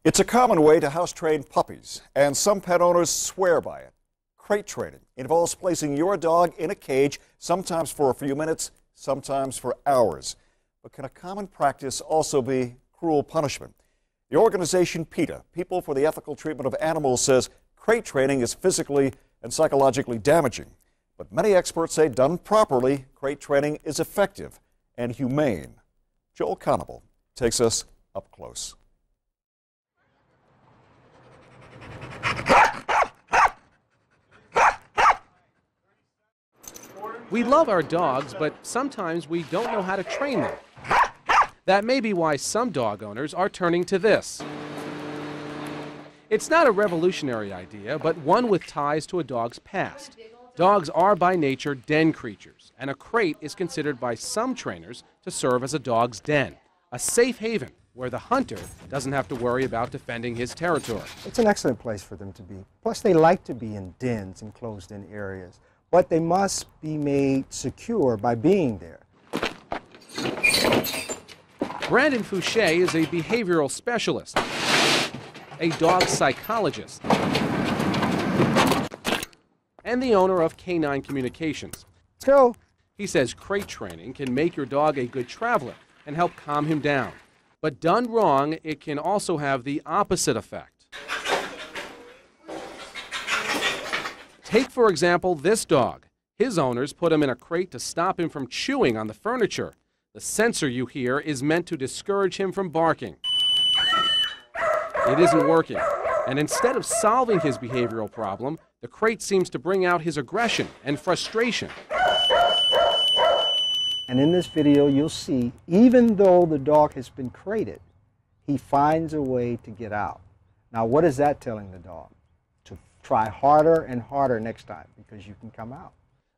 It's a common way to house-train puppies, and some pet owners swear by it. Crate training involves placing your dog in a cage, sometimes for a few minutes, sometimes for hours. But can a common practice also be cruel punishment? The organization PETA, People for the Ethical Treatment of Animals, says crate training is physically and psychologically damaging. But many experts say done properly, crate training is effective and humane. Joel Conable takes us up close. We love our dogs, but sometimes we don't know how to train them. That may be why some dog owners are turning to this. It's not a revolutionary idea, but one with ties to a dog's past. Dogs are by nature den creatures, and a crate is considered by some trainers to serve as a dog's den, a safe haven where the hunter doesn't have to worry about defending his territory. It's an excellent place for them to be. Plus, they like to be in dens and closed-in areas, but they must be made secure by being there. Brandon Fouché is a behavioral specialist, a dog psychologist, and the owner of Canine Communications. Let's go. He says crate training can make your dog a good traveler and help calm him down. But done wrong, it can also have the opposite effect. Take, for example, this dog. His owners put him in a crate to stop him from chewing on the furniture. The sensor you hear is meant to discourage him from barking. It isn't working, and instead of solving his behavioral problem, the crate seems to bring out his aggression and frustration. And in this video, you'll see, even though the dog has been crated, he finds a way to get out. Now, what is that telling the dog? To try harder and harder next time, because you can come out.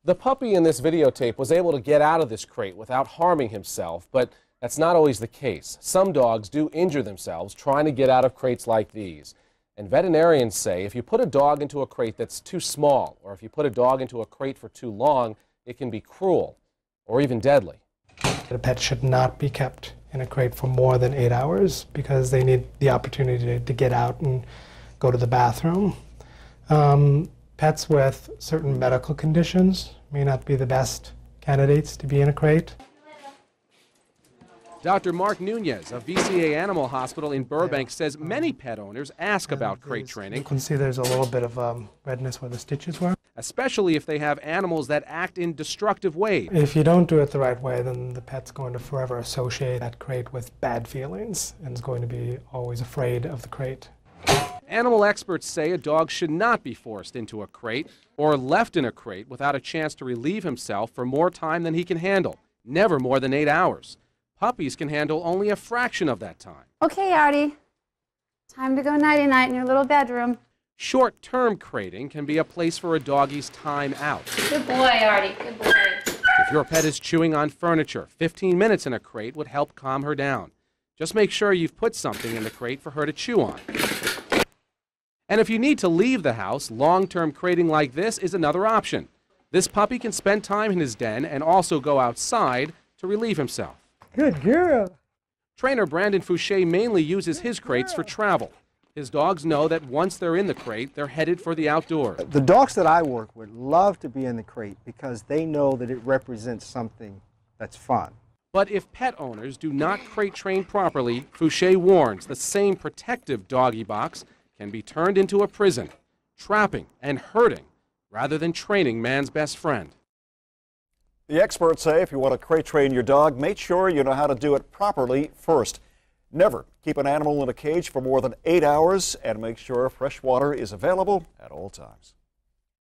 The puppy in this videotape was able to get out of this crate without harming himself, but that's not always the case. Some dogs do injure themselves trying to get out of crates like these. And veterinarians say if you put a dog into a crate that's too small, or if you put a dog into a crate for too long, it can be cruel or even deadly. A pet should not be kept in a crate for more than 8 hours because they need the opportunity to get out and go to the bathroom. Pets with certain medical conditions may not be the best candidates to be in a crate. Dr. Mark Nunez of VCA Animal Hospital in Burbank says many pet owners ask about crate training. You can see there's a little bit of redness where the stitches were. Especially if they have animals that act in destructive ways. If you don't do it the right way, then the pet's going to forever associate that crate with bad feelings and is going to be always afraid of the crate. Animal experts say a dog should not be forced into a crate or left in a crate without a chance to relieve himself for more time than he can handle, never more than 8 hours. Puppies can handle only a fraction of that time. Okay, Artie. Time to go nighty-night in your little bedroom. Short-term crating can be a place for a doggie's time out. Good boy, Artie. Good boy. If your pet is chewing on furniture, 15 minutes in a crate would help calm her down. Just make sure you've put something in the crate for her to chew on. And if you need to leave the house, long-term crating like this is another option. This puppy can spend time in his den and also go outside to relieve himself. Good girl. Trainer Brandon Fouché mainly uses his crates for travel. His dogs know that once they're in the crate, they're headed for the outdoors. The dogs that I work with love to be in the crate because they know that it represents something that's fun. But if pet owners do not crate train properly, Fouché warns the same protective doggy box can be turned into a prison, trapping and hurting rather than training man's best friend. The experts say if you want to crate train your dog, make sure you know how to do it properly first. Never keep an animal in a cage for more than 8 hours, and make sure fresh water is available at all times.